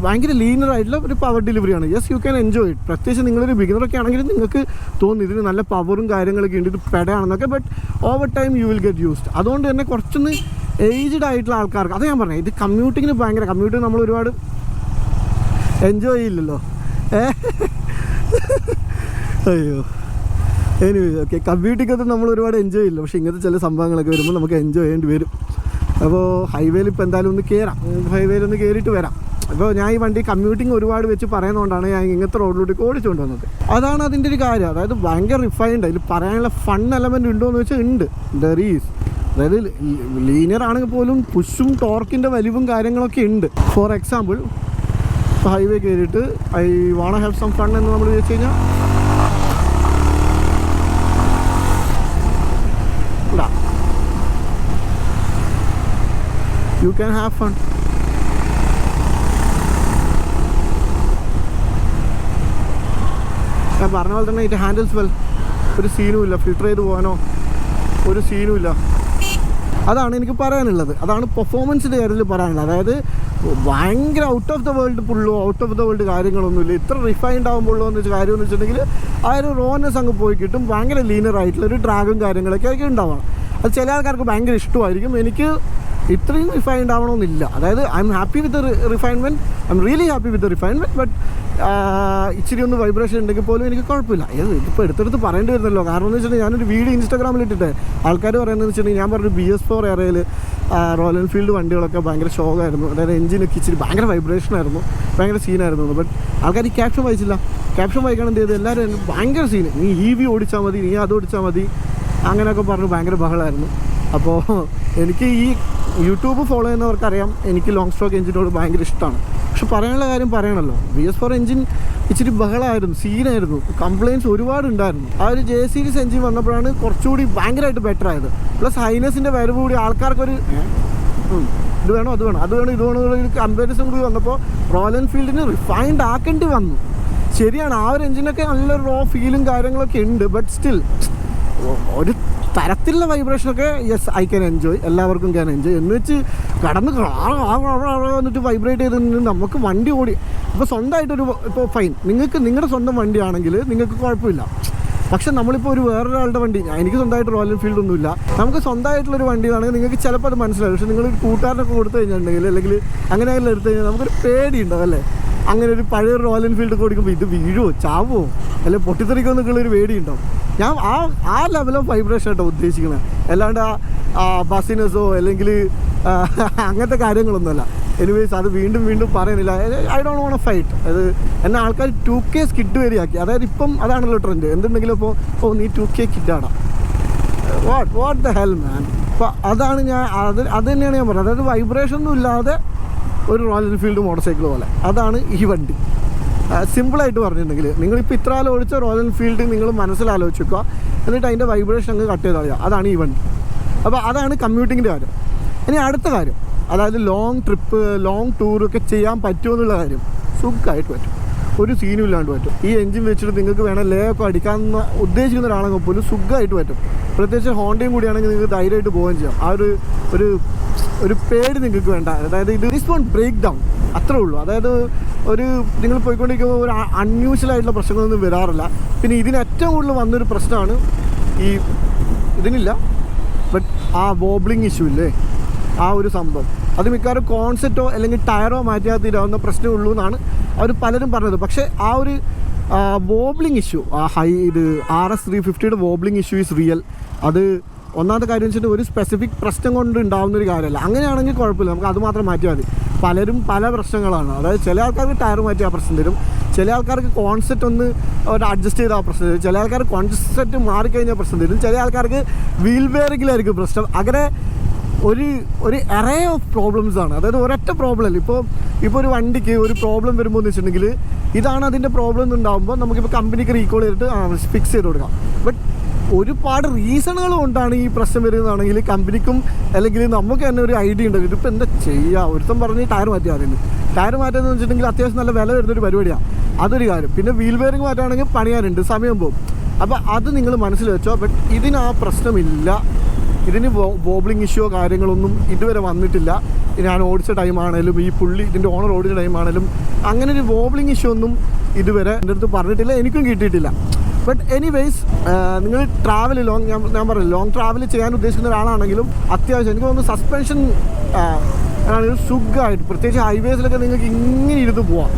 ഭയങ്കര ലീനിയറായിട്ടുള്ള ഒരു പവർ ഡെലിവറിയാണ്. Yes, you can enjoy it. പ്രത്യേകിച്ച് നിങ്ങളൊരു ബിഗിനറൊക്കെ ആണെങ്കിൽ നിങ്ങൾക്ക് തോന്നും ഇതിന് നല്ല പവറും കാര്യങ്ങളൊക്കെ ഉണ്ട്, ഇത് പെടയാണെന്നൊക്കെ. But over time you will get used. അതുകൊണ്ട് തന്നെ കുറച്ചൊന്ന് ഏജ്ഡ് ആയിട്ടുള്ള ആൾക്കാർക്ക്, അത് ഞാൻ പറഞ്ഞത്, ഇത് കമ്മ്യൂട്ടിങ്ങിന് ഭയങ്കര കമ്മ്യൂട്ടിങ് നമ്മൾ ഒരുപാട് എൻജോയ് ചെയ്യില്ലല്ലോ. അയ്യോ, എനിവേ ഓക്കെ, കമ്മ്യൂട്ടിങ്ങൊന്നും നമ്മൾ ഒരുപാട് എൻജോയ് ചെയ്യില്ല. പക്ഷേ ഇങ്ങനത്തെ ചില സംഭവങ്ങളൊക്കെ വരുമ്പോൾ നമുക്ക് എൻജോയ് ചെയ്യേണ്ടി വരും. അപ്പോൾ ഹൈവേയിൽ ഇപ്പോൾ എന്തായാലും ഒന്ന് കയറാം, ഹൈവേയിൽ ഒന്ന് കയറിയിട്ട് വരാം. അപ്പോൾ ഞാൻ ഈ വണ്ടി കമ്മ്യൂട്ടിങ് ഒരുപാട് വെച്ച് പറയുന്നതുകൊണ്ടാണ് ഞാൻ ഇങ്ങനത്തെ റോഡിലോട്ട് ഓടിച്ചുകൊണ്ട് വന്നത്. അതാണ് അതിൻ്റെ ഒരു കാര്യം. അതായത് ഭയങ്കര റിഫൈൻഡ്. അതിൽ പറയാനുള്ള ഫൺ എലമെൻറ്റ് ഉണ്ടോ എന്ന് വെച്ചാൽ ഉണ്ട്, ദർ ഈസ്. അതായത് ലീനിയർ ആണെങ്കിൽ പോലും പുഷും ടോർക്കിൻ്റെ വലിവും കാര്യങ്ങളൊക്കെ ഉണ്ട്. ഫോർ എക്സാമ്പിൾ, ഇപ്പോൾ ഹൈവേ കയറിയിട്ട് ഐ വാണ ഹാവ് സം ഫൺ എന്ന് നമ്മൾ വെച്ച് കഴിഞ്ഞാൽ you can have fun. ഞാൻ പറഞ്ഞ പോലെ തന്നെ ഇറ്റ് ഹാൻഡിൽസ് വെൽ. ഒരു സീനും ഇല്ല, ഫിൽട്ടർ ചെയ്ത് പോകാനോ ഒരു സീനും ഇല്ല. അതാണ് എനിക്ക് പറയാനുള്ളത്. അതാണ് പെർഫോമൻസിൻ്റെ കാര്യത്തിൽ പറയാനുള്ളത്. അതായത് ഭയങ്കര ഔട്ട് ഓഫ് ദ വേൾഡ് പുള്ളോ ഔട്ട് ഓഫ് ദ വേൾഡ് കാര്യങ്ങളൊന്നുമില്ല. ഇത്ര റിഫൈൻഡ് ആകുമ്പോഴോ എന്ന് വെച്ചാൽ കാര്യം എന്ന് വെച്ചിട്ടുണ്ടെങ്കിൽ ആ ഒരു റോനെസ് അങ്ങ് പോയി കിട്ടും. ഭയങ്കര ലീനർ ആയിട്ടുള്ള ഒരു ഡ്രാഗും കാര്യങ്ങളൊക്കെ ആയിരിക്കും ഉണ്ടാവണം. അത് ചില ആൾക്കാർക്ക് ഭയങ്കര ഇഷ്ടമായിരിക്കും. എനിക്ക് ഇത്രയും റിഫൈൻഡ് ആവണമെന്നില്ല. അതായത് I am happy with the refinement, I am really happy with the refinement. But ഇച്ചിരി ഒന്ന് വൈബ്രേഷൻ ഉണ്ടെങ്കിൽ പോലും എനിക്ക് കുഴപ്പമില്ല. ഇതിപ്പോൾ എടുത്തെടുത്ത് പറയേണ്ടി വരുന്നല്ലോ. കാരണം എന്ന് വെച്ചിട്ടുണ്ടെങ്കിൽ ഞാനൊരു വീഡിയോ ഇൻസ്റ്റാഗ്രാമിൽ ഇട്ടിട്ട് ആൾക്കാർ പറയുന്നത് വെച്ചിട്ടുണ്ടെങ്കിൽ ഞാൻ പറഞ്ഞു BS4 എറയിൽ റോയൽ എൻഫീൽഡ് വണ്ടികളൊക്കെ ഭയങ്കര ഷോക്കായിരുന്നു. അതായത് എഞ്ചിനൊക്കെ ഇച്ചിരി ഭയങ്കര വൈബ്രേഷനായിരുന്നു, ഭയങ്കര സീനായിരുന്നു. ബട്ട് ആൾക്കാർ ഈ ക്യാപ്ഷൻ വായിച്ചില്ല. ക്യാപ്ഷൻ വായിക്കണം എന്ത് ചെയ്തു, എല്ലാവരും ഭയങ്കര സീന്, നീ EV ഓടിച്ചാൽ മതി, നീ അത് ഓടിച്ചാൽ മതി, അങ്ങനെയൊക്കെ പറഞ്ഞു ഭയങ്കര ബഹളമായിരുന്നു. അപ്പോൾ എനിക്ക് ഈ യൂട്യൂബ് ഫോളോ ചെയ്യുന്നവർക്കറിയാം എനിക്ക് ലോങ് സ്ട്രോക്ക് എഞ്ചിനോട് ഭയങ്കര ഇഷ്ടമാണ്. പക്ഷെ പറയാനുള്ള കാര്യം പറയണമല്ലോ, BS4 എഞ്ചിൻ ഇച്ചിരി ബഹളമായിരുന്നു, സീനായിരുന്നു, കംപ്ലയിൻറ്റ്സ് ഒരുപാടുണ്ടായിരുന്നു. ആ ഒരു J സീരീസ് എഞ്ചിൻ വന്നപ്പോഴാണ് കുറച്ചുകൂടി ഭയങ്കരമായിട്ട് ബെറ്റർ ആയത്. പ്ലസ് ഹൈനസിൻ്റെ വരവ് കൂടി ആൾക്കാർക്കൊരു ഇത് വേണോ ഇത് വേണം ഒരു കമ്പാരിസൺ കൂടി വന്നപ്പോൾ റോയൽ എൻഫീൽഡിന് റിഫൈൻഡ് ആക്കേണ്ടി വന്നു. ശരിയാണ്, ആ ഒരു എഞ്ചിനൊക്കെ നല്ലൊരു റോ ഫീലും കാര്യങ്ങളൊക്കെ ഉണ്ട്. ബട്ട് സ്റ്റിൽ ഒരു തരത്തിലുള്ള വൈബ്രേഷനൊക്കെ യെസ് ഐ ക്യാൻ എൻജോയ്, എല്ലാവർക്കും ക്യാൻ എൻജോയ്. എന്ന് വെച്ച് കടന്ന് എന്നിട്ട് വൈബ്രേറ്റ് ചെയ്ത് നമുക്ക് വണ്ടി ഓടി ഇപ്പോൾ സ്വന്തമായിട്ടൊരു ഇപ്പോൾ ഫൈൻ, നിങ്ങൾക്ക് നിങ്ങളുടെ സ്വന്തം വണ്ടിയാണെങ്കിൽ നിങ്ങൾക്ക് കുഴപ്പമില്ല. പക്ഷെ നമ്മളിപ്പോൾ ഒരു വേറൊരാളുടെ വണ്ടി, എനിക്ക് സ്വന്തമായിട്ട് റോയൽ എൻഫീൽഡ് ഒന്നുമില്ല, നമുക്ക് സ്വന്തമായിട്ടുള്ളൊരു വണ്ടിയാണെങ്കിൽ നിങ്ങൾക്ക് ചിലപ്പോൾ അത് മനസ്സിലാവും. പക്ഷേ നിങ്ങളൊരു കൂട്ടുകാരനൊക്കെ കൊടുത്തു കഴിഞ്ഞിട്ടുണ്ടെങ്കിൽ അല്ലെങ്കിൽ അങ്ങനെയെല്ലാം എടുത്തു കഴിഞ്ഞാൽ നമുക്കൊരു പേടിയുണ്ടാവും അല്ലേ. അങ്ങനെ ഒരു പഴയ റോയൽ എൻഫീൽഡ് ഓടിക്കുമ്പോൾ ഇത് വീഴുമോ ചാവുമോ അല്ലെങ്കിൽ പൊട്ടിത്തെറിക്കുമോ എന്നൊക്കെയുള്ളൊരു പേടിയുണ്ടാവും. ഞാൻ ആ ലെവൽ ഓഫ് വൈബ്രേഷൻ ആയിട്ടോ ഉദ്ദേശിക്കുന്നത്, അല്ലാണ്ട് ആ ബസ്സിനസോ അല്ലെങ്കിൽ അങ്ങനത്തെ കാര്യങ്ങളൊന്നുമല്ല. എനിവേസ് അത് വീണ്ടും പറയുന്നില്ല. I don't want fight. അത് എന്നെ ആൾക്കാർ 2K സ്കിഡ് വരെയാക്കി. അതായത് ഇപ്പം അതാണല്ലോ ട്രെൻഡ്. എന്തുണ്ടെങ്കിലും ഇപ്പോൾ നീ 2K കിഡാടാ, വാട്ട് ദ ഹെൽ മാൻ. അപ്പോൾ അതാണ് അത് തന്നെയാണ് ഞാൻ പറഞ്ഞത്. അതായത് വൈബ്രേഷൻ ഒന്നും ഇല്ലാതെ ഒരു റോയൽ എൻഫീൽഡ് മോട്ടോർ സൈക്കിൾ പോലെ അതാണ് ഈ വണ്ടി. സിമ്പിളായിട്ട് പറഞ്ഞിട്ടുണ്ടെങ്കിൽ നിങ്ങളിപ്പോൾ ഇത്ര കാലം ഓടിച്ച റോയൽ എൻഫീൽഡ് നിങ്ങൾ മനസ്സിലാലോചിച്ച് വെക്കുക, എന്നിട്ട് അതിൻ്റെ വൈബ്രേഷൻ അങ്ങ് കട്ട് ചെയ്ത് കളയുക. അതാണ് ഈ വണ്ടി. അപ്പോൾ അതാണ് കമ്മ്യൂട്ടിങ്ങിൻ്റെ കാര്യം. ഇനി അടുത്ത കാര്യം, അതായത് ലോങ് ട്രിപ്പ്, ലോങ് ടൂറൊക്കെ ചെയ്യാൻ പറ്റുമെന്നുള്ള കാര്യം സുഖമായിട്ട് പറ്റും, ഒരു സീനും ഇല്ലാണ്ട് പറ്റും. ഈ എഞ്ചിൻ വെച്ചിട്ട് നിങ്ങൾക്ക് വേണം ലേ ഒക്കെ അടിക്കാമെന്ന് ഉദ്ദേശിക്കുന്ന ഒരാളെങ്കിൽ പോലും സുഖമായിട്ട് പറ്റും. പ്രത്യേകിച്ച് ഹോണ്ടയും കൂടിയാണെങ്കിൽ നിങ്ങൾക്ക് ധൈര്യമായിട്ട് പോവുകയും ചെയ്യാം. ആ ഒരു പേടി നിങ്ങൾക്ക് വേണ്ട. അതായത് ദിസ് വോണ്ട് ബ്രേക്ക് ഡൗൺ, അത്രേ ഉള്ളൂ. അതായത് നിങ്ങൾ പോയിക്കൊണ്ടിരിക്കുമ്പോൾ ഒരു അൺയൂഷ്വലായിട്ടുള്ള പ്രശ്നങ്ങളൊന്നും വരാറില്ല. പിന്നെ ഇതിന് ഏറ്റവും കൂടുതൽ വന്നൊരു പ്രശ്നമാണ് ഇതിനില്ല, ബട്ട് ആ വോബ്ലിംഗ് ഇഷ്യൂ ഇല്ലേ, ആ ഒരു സംഭവം. അത് മിക്കവാറും കോൺസെപ്റ്റോ അല്ലെങ്കിൽ ടയറോ മാറ്റിയാൽ തീരാവുന്ന പ്രശ്നമുള്ളൂ എന്നാണ് അവർ പലരും പറഞ്ഞത്. പക്ഷേ ആ ഒരു വോബ്ലിംഗ് ഇഷ്യൂ, RS 350യുടെ വോബ്ലിംഗ് ഇഷ്യൂ ഈസ് റിയൽ. അത് ഒന്നാമത്തെ കാര്യം വെച്ചിട്ട് ഒരു സ്പെസിഫിക് പ്രശ്നം കൊണ്ട് ഉണ്ടാകുന്നൊരു കാര്യമല്ല. അങ്ങനെയാണെങ്കിൽ കുഴപ്പമില്ല, നമുക്ക് അത് മാത്രം മാറ്റിയാൽ മതി. പലരും പല പ്രശ്നങ്ങളാണ്. അതായത് ചില ആൾക്കാർക്ക് ടയർ മാറ്റി ആ പ്രശ്നം തരും, ചില ആൾക്കാർക്ക് കോൺസെപ്റ്റ് ഒന്ന് അഡ്ജസ്റ്റ് ചെയ്ത് ആ പ്രശ്നം തരും, ചില ആൾക്കാർക്ക് കോൺസെപ്റ്റ് മാറിക്കഴിഞ്ഞാൽ പ്രശ്നം തരും, ചില ആൾക്കാർക്ക് വീൽ ബെയറിങ്ങിലായിരിക്കും പ്രശ്നം. അങ്ങനെ ഒരു എറേ ഓഫ് പ്രോബ്ലംസ് ആണ്. അതായത് ഒരൊറ്റ പ്രോബ്ലം അല്ല. ഇപ്പോൾ ഒരു വണ്ടിക്ക് ഒരു പ്രോബ്ലം വരുമ്പോൾ എന്ന് വെച്ചിട്ടുണ്ടെങ്കിൽ ഇതാണ് അതിൻ്റെ പ്രോബ്ലം എന്നുണ്ടാകുമ്പോൾ നമുക്കിപ്പോൾ കമ്പനിക്ക് റീകോൾ ചെയ്തിട്ട് ഫിക്സ് ചെയ്ത് കൊടുക്കാം. ബട്ട് ഒരുപാട് റീസണുകൾ കൊണ്ടാണ് ഈ പ്രശ്നം വരുന്നതാണെങ്കിൽ കമ്പനിക്കും അല്ലെങ്കിൽ നമുക്ക് തന്നെ ഒരു ഐഡിയ ഉണ്ട്, ഇതിപ്പോൾ എന്താ ചെയ്യുക. ഒരുത്തം പറഞ്ഞ് ടയർ മാറ്റിയാൽ മതി. ടയർ മാറ്റുകയെന്ന് വെച്ചിട്ടുണ്ടെങ്കിൽ അത്യാവശ്യം നല്ല വില വരുന്നൊരു പരിപാടിയാണ്, അതൊരു കാര്യം. പിന്നെ വീൽ ബെയറിംഗ് മാറ്റുകയാണെങ്കിൽ പണിയാനുണ്ട്, സമയം പോകും. അപ്പോൾ അത് നിങ്ങൾ മനസ്സിൽ വെച്ചോ. ബട്ട് ഇതിന് ആ പ്രശ്നമില്ല. ഇതിന് വോബ്ലിംഗ് ഇഷ്യോ കാര്യങ്ങളൊന്നും ഇതുവരെ വന്നിട്ടില്ല. ഞാൻ ഓടിച്ച ടൈമാണേലും ഇതിൻ്റെ ഓണർ ഓടിച്ച ടൈമാണേലും അങ്ങനെ ഒരു വോബ്ലിംഗ് ഇഷ്യൂ ഒന്നും ഇതുവരെ എൻ്റെ അടുത്ത് പറഞ്ഞിട്ടില്ല, എനിക്കും കിട്ടിയിട്ടില്ല. ബട്ട് എനിവേയ്സ് നിങ്ങൾ ട്രാവൽ ഞാൻ പറഞ്ഞു ലോങ് ട്രാവൽ ചെയ്യാൻ ഉദ്ദേശിക്കുന്ന ഒരാളാണെങ്കിലും അത്യാവശ്യം എനിക്ക് തോന്നുന്നു സസ്പെൻഷൻ സുഖമായിട്ട്, പ്രത്യേകിച്ച് ഹൈവേസിലൊക്കെ നിങ്ങൾക്ക് ഇങ്ങനെ ഇരുന്ന് പോവാം.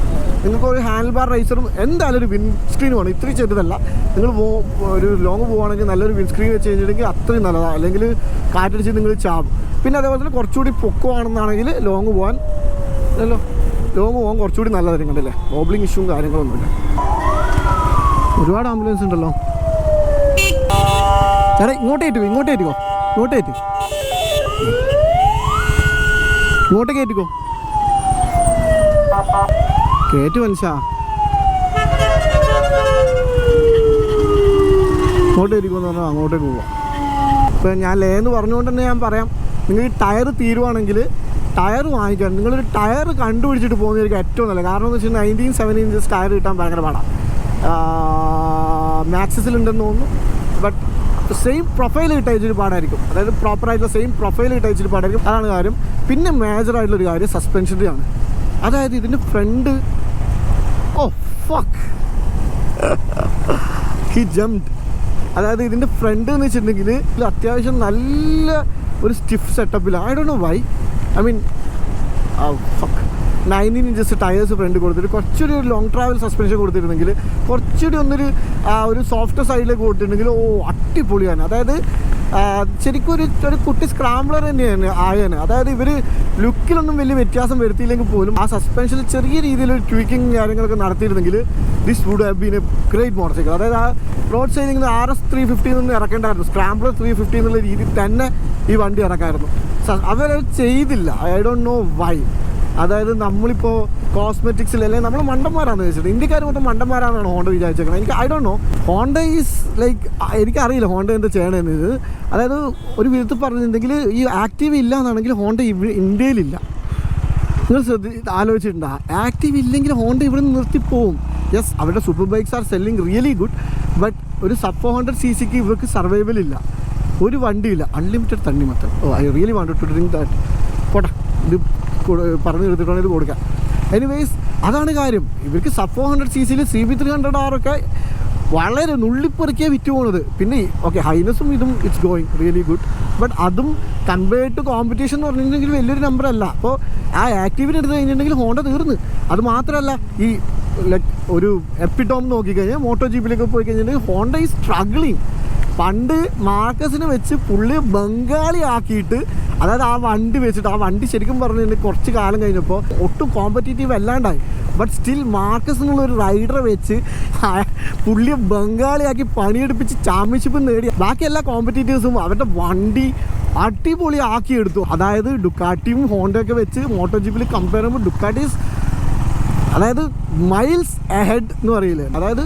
നിങ്ങൾക്ക് ഒരു ഹാൻഡിൽ ബാർ റൈസറും എന്തായാലും ഒരു വിൻസ്ക്രീൻ വേണം, ഇത്രയും ചെറുതല്ല. നിങ്ങൾ ഒരു ലോങ് പോവുകയാണെങ്കിൽ നല്ലൊരു വിൻസ്ക്രീൻ വെച്ച് കഴിഞ്ഞിട്ടുണ്ടെങ്കിൽ അത്രയും നല്ലതാണ്. അല്ലെങ്കിൽ കാറ്റടിച്ച് നിങ്ങൾ ചാവും. പിന്നെ അതേപോലെ തന്നെ കുറച്ചുകൂടി പൊക്കമാണെന്നാണെങ്കിൽ ലോങ് പോകാൻ കുറച്ചുകൂടി നല്ലതായിരിക്കും. കണ്ടല്ലേ, വോബ്ലിംഗ് ഇഷ്യൂവും കാര്യങ്ങളൊന്നുമില്ല. ഒരുപാട് ആംബുലൻസ് ഉണ്ടല്ലോ. ചേട്ടാ ഇങ്ങോട്ടേക്കോ, കേറ്റ് മനുഷ്യ, ഇങ്ങോട്ടേരിക്കുമെന്ന് പറഞ്ഞാൽ അങ്ങോട്ടേക്ക് പോവാം. ഇപ്പം ഞാൻ ലേന്ന് പറഞ്ഞുകൊണ്ട് തന്നെ ഞാൻ പറയാം, നിങ്ങൾ ഈ ടയർ തീരുവാണെങ്കിൽ ടയർ വാങ്ങിക്കാൻ നിങ്ങളൊരു ടയർ കണ്ടുപിടിച്ചിട്ട് പോകുന്നതായിരിക്കും ഏറ്റവും നല്ലത്. കാരണം എന്ന് വെച്ചാൽ 19-7 ഇഞ്ചസ് ടയർ കിട്ടാൻ ഭയങ്കര പാടാണ്. മാക്സിസിലുണ്ടെന്ന് തോന്നുന്നു, ബട്ട് സെയിം പ്രൊഫൈൽ കിട്ടാൻ ഇച്ചിരി പാടായിരിക്കും. അതായത് പ്രോപ്പറായിട്ടുള്ള സെയിം പ്രൊഫൈൽ കിട്ടാൻ ഇച്ചിരി പാടായിരിക്കും. അതാണ് കാര്യം. പിന്നെ മേജറായിട്ടുള്ളൊരു കാര്യം സസ്പെൻഷൻ്റെ ആണ്. അതായത് ഇതിൻ്റെ ഫ്രണ്ട് ഫക്ക് ഹി ജംപ്ഡ്. അതായത് ഇതിൻ്റെ ഫ്രണ്ട് എന്ന് വെച്ചിട്ടുണ്ടെങ്കിൽ അത്യാവശ്യം നല്ല ഒരു സ്റ്റിഫ് സെറ്റപ്പിൽ. I don't know why. I mean 19 inches tyres front കൊടുത്തിട്ട് കുറച്ചൊരു ലോങ് ട്രാവൽ സസ്പെൻഷൻ കൊടുത്തിരുന്നെങ്കിൽ കുറച്ചുകൂടി ഒരു സോഫ്റ്റ് സൈഡിലേക്ക് കൊടുത്തിട്ടുണ്ടെങ്കിൽ അടിപൊളിയാണ്. അതായത് ശരിക്കും ഒരു കുട്ടി സ്ക്രാംബ്ലർ തന്നെയാണ് ആയാണ്. അതായത് ഇവർ ലുക്കിലൊന്നും വലിയ വ്യത്യാസം വരുത്തിയില്ലെങ്കിൽ പോലും ആ സസ്പെൻഷനിൽ ചെറിയ രീതിയിലൊരു ട്വീക്കിങ് കാര്യങ്ങളൊക്കെ നടത്തിയിരുന്നെങ്കിൽ this would have been a great motorcycle. അതായത് ആ റോഡ് സൈഡിൽ നിന്ന് RS 350 നിന്ന് ഇറക്കേണ്ടായിരുന്നു, സ്ക്രാംബ്ലർ 350 എന്നുള്ള രീതിയിൽ തന്നെ ഈ വണ്ടി ഇറക്കായിരുന്നു. അവരത് ചെയ്തില്ല. I don't know why. അതായത് നമ്മളിപ്പോൾ കോസ്മെറ്റിക്സിൽ അല്ലെങ്കിൽ നമ്മൾ മണ്ടന്മാരാണെന്ന് വെച്ചിട്ട് ഇന്ത്യക്കാർ മൊത്തം മണ്ടന്മാരാണെന്നാണ് ഹോണ്ട വിചാരിച്ചേക്കുന്നത്. എനിക്ക് I don't no. Honda is like എനിക്കറിയില്ല ഹോണ്ട എന്താ ചെയ്യണമെന്നത്. അതായത് ഒരു വിധത്തിൽ പറഞ്ഞിട്ടുണ്ടെങ്കിൽ ഈ ആക്റ്റീവ് ഇല്ല എന്നാണെങ്കിൽ ഹോണ്ട ഇന്ത്യയിലില്ല. നിങ്ങൾ ആലോചിച്ചിട്ടുണ്ടോ? ആക്റ്റീവ് ഇല്ലെങ്കിൽ ഹോണ്ട ഇവിടെ നിന്ന് നിർത്തിപ്പോവും. യെസ്, അവരുടെ super bikes are selling really good. But ഒരു സബ് 400cc ഇവർക്ക് സർവൈവൽ ഇല്ല. ഒരു വണ്ടിയില്ല, അൺലിമിറ്റഡ് തണ്ണിമത്തൻ. I really want to drink that. പോട്ടെ, ഇത് പറഞ്ഞു എടുത്തിട്ടാണ് ഇത് കൊടുക്കുക. എനിവേസ്, അതാണ് കാര്യം. ഇവർക്ക് സബ് 400cc CB300R ഒക്കെ വളരെ നുള്ളിപ്പെറുക്കിയാണ് വിറ്റ് പോകുന്നത്. പിന്നെ ഹൈനസും ഇതും it's going really good. But അതും കമ്പയർഡ് ടു കോമ്പറ്റീഷൻ എന്ന് പറഞ്ഞിട്ടുണ്ടെങ്കിൽ വലിയൊരു നമ്പറല്ല. അപ്പോൾ ആ ആക്റ്റീവിന് എടുത്ത് കഴിഞ്ഞിട്ടുണ്ടെങ്കിൽ ഹോണ്ട തീർന്ന്. അത് മാത്രമല്ല, ഈ ലൈക്ക് ഒരു എപ്പിറ്റോം നോക്കിക്കഴിഞ്ഞാൽ മോട്ടോ ജീപ്പിലേക്ക് പോയി കഴിഞ്ഞിട്ടുണ്ടെങ്കിൽ ഹോണ്ട ഈസ് സ്ട്രഗ്ലിങ്. പണ്ട് മാർക്കസിനെ വെച്ച് പുള്ളി ബംഗാളി ആക്കിയിട്ട്, അതായത് ആ വണ്ടി വെച്ചിട്ട് ആ വണ്ടി ശരിക്കും പറഞ്ഞിട്ടുണ്ടെങ്കിൽ കുറച്ച് കാലം കഴിഞ്ഞപ്പോൾ ഒട്ടും കോമ്പറ്റീറ്റീവ് അല്ലാണ്ടായി. ബട്ട് സ്റ്റിൽ മാർക്കസ് എന്നുള്ളൊരു റൈഡറെ വെച്ച് പുള്ളിയെ ബംഗാളിയാക്കി പണിയെടുപ്പിച്ച് ചാമ്പ്യൻഷിപ്പ് നേടി. ബാക്കി എല്ലാ കോമ്പറ്റീറ്റേഴ്സും അവരുടെ വണ്ടി അടിപൊളി ആക്കിയെടുത്തു. അതായത് ഡുക്കാട്ടിയും ഹോണ്ടയൊക്കെ വെച്ച് മോട്ടോ ജീപ്പിൽ കമ്പയർ ചെയ്യുമ്പോൾ ഡുക്കാട്ടീസ് അതായത് മൈൽസ് അഹെഡ് എന്ന് പറയില്ലേ, അതായത്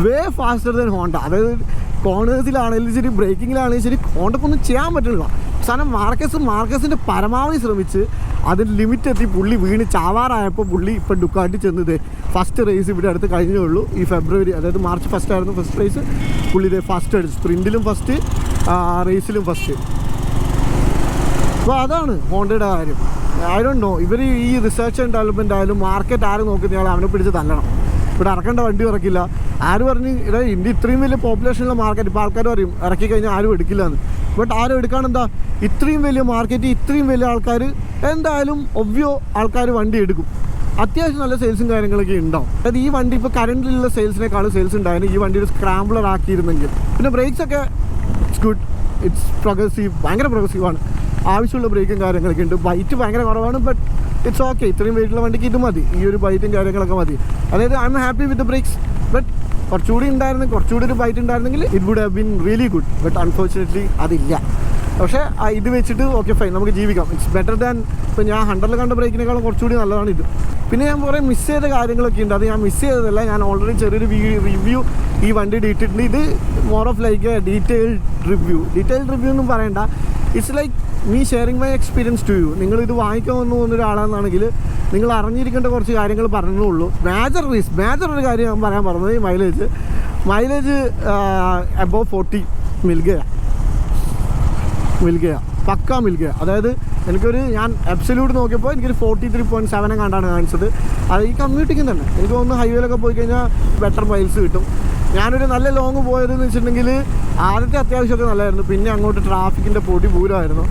വേ ഫാസ്റ്റർ ദാൻ ഹോണ്ട. അതായത് കോർണേഴ്സിലാണെങ്കിലും ശരി, ബ്രേക്കിങ്ങിലാണെങ്കിലും ശരി, ഹോണ്ടക്കൊന്നും ചെയ്യാൻ പറ്റില്ല. അവസാനം മാർക്കസിൻ്റെ പരമാവധി ശ്രമിച്ച് അതിന് ലിമിറ്റ് എത്തി പുള്ളി വീണ് ചാവാറായപ്പോൾ പുള്ളി ഇപ്പം ഡുക്കാട്ടി ചെന്നത് ഫസ്റ്റ് റേസ് ഇവിടെ അടുത്ത് കഴിഞ്ഞേ ഉള്ളൂ. ഈ ഫെബ്രുവരി, അതായത് മാർച്ച് 1 ആയിരുന്നു ഫസ്റ്റ് റേസ്. പുള്ളി ഇതേ ഫസ്റ്റ് അടിച്ചു, സ്പ്രിൻറ്റിലും ഫസ്റ്റ്, റേസിലും ഫസ്റ്റ്. അപ്പോൾ അതാണ് ഹോണ്ടയുടെ കാര്യം. ഐ ഡോണ്ട് നോ, ഇവർ ഈ റിസർച്ച് ആൻഡ് ഡെവലപ്മെൻ്റ് ആയാലും മാർക്കറ്റ് ആരും നോക്കുന്നയാൾ അവനെ പിടിച്ച് തല്ലണം. ഇവിടെ ഇറക്കേണ്ട വണ്ടി ഇറക്കില്ല. ആര് പറഞ്ഞ് ഇന്ത്യ ഇത്രയും വലിയ പോപ്പുലേഷനുള്ള മാർക്കറ്റ്, ഇപ്പോൾ ആൾക്കാർ പറയും ഇറക്കി കഴിഞ്ഞാൽ ആരും എടുക്കില്ല എന്ന്. ബട്ട് ആരും എടുക്കാണെന്താ? ഇത്രയും വലിയ മാർക്കറ്റ്, ഇത്രയും വലിയ ആൾക്കാർ, എന്തായാലും ഒബ്വിയോ ആൾക്കാർ വണ്ടി എടുക്കും. അത്യാവശ്യം നല്ല സെയിൽസും കാര്യങ്ങളൊക്കെ ഉണ്ടാവും. അതായത് ഈ വണ്ടി ഇപ്പോൾ കറണ്ടിലുള്ള സെയിൽസിനേക്കാളും സെയിൽസ് ഉണ്ടായിരുന്നു ഈ വണ്ടി ഒരു സ്ക്രാംബ്ലർ ആക്കിയിരുന്നെങ്കിൽ. പിന്നെ ബ്രേക്സ് ഒക്കെ ഇറ്റ്സ് ഗുഡ്, ഇറ്റ്സ് പ്രോഗ്രസീവ്, ഭയങ്കര പ്രോഗ്രസീവാണ്. ആവശ്യമുള്ള ബ്രേക്കും കാര്യങ്ങളൊക്കെ ഉണ്ട്. ബൈറ്റ് ഭയങ്കര കുറവാണ്, ബട്ട് ഇറ്റ്സ് ഓക്കെ. ഇത്രയും വെയിറ്റുള്ള വണ്ടിക്ക് ഇത് മതി, ഈ ഒരു ബൈറ്റും കാര്യങ്ങളൊക്കെ മതി. അതായത് I am happy with the brakes. But കുറച്ചുകൂടി ഒരു ബൈറ്റ് ഉണ്ടായിരുന്നെങ്കിൽ it would have been really good. But unfortunately അതില്ല. പക്ഷേ ഇത് വെച്ചിട്ട് ഫൈൻ, നമുക്ക് ജീവിക്കാം. ഇറ്റ്സ് ബെറ്റർ ദാൻ ഇപ്പോൾ ഞാൻ 100 കണ്ട ബ്രേക്കിനേക്കാളും കുറച്ചുകൂടി നല്ലതാണ് ഇത്. പിന്നെ ഞാൻ കുറേ മിസ് ചെയ്ത കാര്യങ്ങളൊക്കെ ഉണ്ട്. അത് ഞാൻ മിസ് ചെയ്തതല്ല, ഞാൻ ഓൾറെഡി ചെറിയൊരു റിവ്യൂ ഈ വണ്ടിയുടെ ഇട്ടിട്ടുണ്ട്. ഇത് more of like a detailed review എന്നും പറയണ്ട. It's like me sharing my experience to you. നിങ്ങളിത് വാങ്ങിക്കാൻ വന്നു പോകുന്നൊരാളാണെന്നാണെങ്കിൽ നിങ്ങൾ അറിഞ്ഞിരിക്കേണ്ട കുറച്ച് കാര്യങ്ങൾ പറഞ്ഞുള്ളൂ. മേജർ ഒരു കാര്യം ഞാൻ പറയാൻ പറഞ്ഞത് ഈ മൈലേജ് അബോവ് 40 മിൽഗയാണ്, പക്കാ മിൽഗ. അതായത് ഞാൻ അബ്സല്യൂട്ട് നോക്കിയപ്പോൾ എനിക്കൊരു 43.7 കണ്ടാണ് കാണിച്ചത്. അത് ഈ കമ്മ്യൂട്ടിങ് തന്നെ എനിക്ക് തോന്നുന്നു ഹൈവേയിലൊക്കെ പോയി കഴിഞ്ഞാൽ ബെറ്റർ മൈൽസ് കിട്ടും. ഞാനൊരു നല്ല ലോങ് പോയതെന്ന് വെച്ചിട്ടുണ്ടെങ്കിൽ ആദ്യത്തെ അത്യാവശ്യമൊക്കെ നല്ലതായിരുന്നു. പിന്നെ അങ്ങോട്ട് ട്രാഫിക്കിൻ്റെ പൊടി പൂരമായിരുന്നു.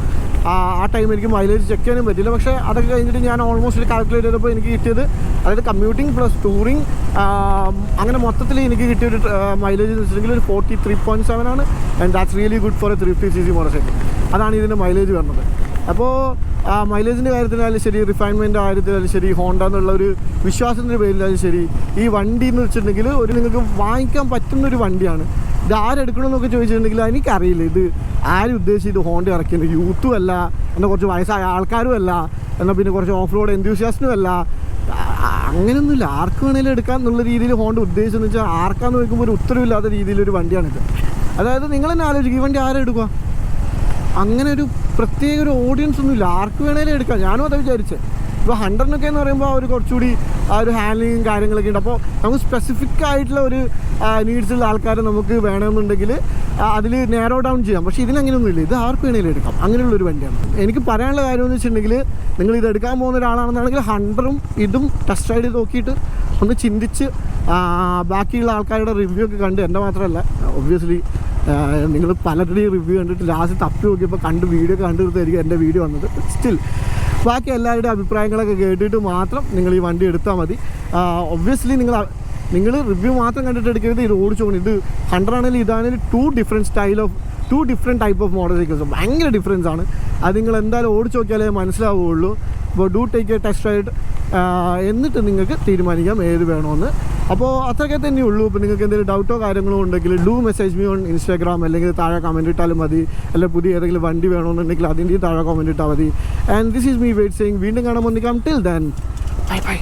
ആ ടൈം എനിക്ക് മൈലേജ് ചെക്ക് ചെയ്യാനും പറ്റില്ല. പക്ഷേ അതൊക്കെ കഴിഞ്ഞിട്ട് ഞാൻ ഓൾമോസ്റ്റ് കാൽക്കുലേറ്റ് ചെയ്തപ്പോൾ എനിക്ക് കിട്ടിയത്, അതായത് കമ്മ്യൂട്ടിങ് പ്ലസ് ടൂറിങ് അങ്ങനെ മൊത്തത്തിൽ എനിക്ക് കിട്ടിയൊരു മൈലേജ് എന്ന് വെച്ചിട്ടുണ്ടെങ്കിൽ ഒരു 43.7 ആണ്. And that's really good for A 350cc motor cycle. അതാണ് ഇതിൻ്റെ മൈലേജ് വരുന്നത്. അപ്പോൾ മൈലേജിൻ്റെ കാര്യത്തിലായാലും ശരി, റിഫൈൻമെൻറ്റ് കാര്യത്തിലായാലും ശരി, ഹോണ്ട എന്നുള്ള ഒരു വിശ്വാസത്തിൻ്റെ പേരിലായാലും ശരി, ഈ വണ്ടി എന്ന് വെച്ചിട്ടുണ്ടെങ്കിൽ നിങ്ങൾക്ക് വാങ്ങിക്കാൻ പറ്റുന്നൊരു വണ്ടിയാണ്. ഇത് ആരെടുക്കണമെന്നൊക്കെ ചോദിച്ചിട്ടുണ്ടെങ്കിൽ എനിക്കറിയില്ല. ഇത് ആരും ഉദ്ദേശിച്ച് ഇത് ഹോണ്ട ഇറക്കിയത് യൂത്തും അല്ല, എന്നാൽ കുറച്ച് വയസ്സായ ആൾക്കാരും അല്ല, എന്നാൽ പിന്നെ കുറച്ച് ഓഫ് റോഡ് എൻതൂസിയാസ്റ്റും അല്ല. അങ്ങനെയൊന്നുമില്ല. ആർക്ക് വേണേലും എടുക്കാം എന്നുള്ള രീതിയിൽ ഹോണ്ട ഉദ്ദേശിച്ചെന്ന് വെച്ചാൽ ആർക്കാന്ന് നോക്കുമ്പോൾ ഒരു ഉത്തരവില്ലാത്ത രീതിയിലൊരു വണ്ടിയാണിത്. അതായത് നിങ്ങൾ തന്നെ ആലോചിക്കും, ഈ വണ്ടി ആരും എടുക്കുക? അങ്ങനെ ഒരു പ്രത്യേക ഒരു ഓഡിയൻസ് ഒന്നുമില്ല, ആർക്ക് വേണേലും എടുക്കാം. ഞാനും അതാ വിചാരിച്ചത്. ഇപ്പോൾ 100-നൊക്കെ എന്ന് പറയുമ്പോൾ അവർ കുറച്ചുകൂടി ആ ഒരു ഹാൻഡ്ലിങ്ങും കാര്യങ്ങളൊക്കെ ഉണ്ട്. അപ്പോൾ നമുക്ക് സ്പെസിഫിക് ആയിട്ടുള്ള ഒരു നീഡ്സുള്ള ആൾക്കാരെ നമുക്ക് വേണമെന്നുണ്ടെങ്കിൽ അതിൽ നാരോ ഡൗൺ ചെയ്യാം. പക്ഷേ ഇതിനങ്ങനെയൊന്നുമില്ല, ഇത് ആർക്ക് വേണമെങ്കിലും എടുക്കാം, അങ്ങനെയുള്ളൊരു വണ്ടിയാണ്. എനിക്ക് പറയാനുള്ള കാര്യം എന്ന് വെച്ചിട്ടുണ്ടെങ്കിൽ നിങ്ങൾ ഇത് എടുക്കാൻ പോകുന്ന ഒരാളാണെന്നുണ്ടെങ്കിൽ 100-ഉം ഇതും ടെസ്റ്റ് റൈഡ് നോക്കിയിട്ട് ഒന്ന് ചിന്തിച്ച് ബാക്കിയുള്ള ആൾക്കാരുടെ റിവ്യൂ ഒക്കെ കണ്ട്, എൻ്റെ മാത്രമല്ല ഒബ്വിയസ്ലി നിങ്ങൾ പലരുടെയും റിവ്യൂ കണ്ടിട്ട് ലാസ്റ്റ് തപ്പി നോക്കിയപ്പോൾ വീഡിയോ കണ്ടുകൊടുത്തായിരിക്കും എൻ്റെ വീഡിയോ വന്നത്. സ്റ്റിൽ ബാക്കി എല്ലാവരുടെ അഭിപ്രായങ്ങളൊക്കെ കേട്ടിട്ട് മാത്രം നിങ്ങൾ ഈ വണ്ടി എടുത്താൽ മതി. ഒബ്വിയസ്ലി നിങ്ങൾ റിവ്യൂ മാത്രം കണ്ടിട്ട് എടുക്കരുത്, ഇത് ഓടിച്ചു പോകണം. ഇത് 100 ആണെങ്കിലും ഇതാണെങ്കിലും two different type of motorcycles, ഭയങ്കര ഡിഫറൻസ് ആണ്. അത് നിങ്ങൾ എന്തായാലും ഓടിച്ചു നോക്കിയാലേ മനസ്സിലാവുകയുള്ളൂ. അപ്പോൾ do take a test ride, എന്നിട്ട് നിങ്ങൾക്ക് തീരുമാനിക്കാം ഏത് വേണമെന്ന്. അപ്പോൾ അത്രയൊക്കെ തന്നെയുള്ളൂ. ഇപ്പോൾ നിങ്ങൾക്ക് എന്തെങ്കിലും ഡൗട്ടോ കാര്യങ്ങളോ ഉണ്ടെങ്കിൽ do message me on Instagram, അല്ലെങ്കിൽ താഴെ കമൻറ്റ് ഇട്ടാലും മതി. അല്ലെങ്കിൽ പുതിയ ഏതെങ്കിലും വണ്ടി വേണമെന്നുണ്ടെങ്കിൽ അതിൻ്റെയും താഴെ കമൻറ്റ് ഇട്ടാൽ മതി. And this is me wait saying. വീണ്ടും കാണാൻ വന്നിക്കാം. Till then bye by.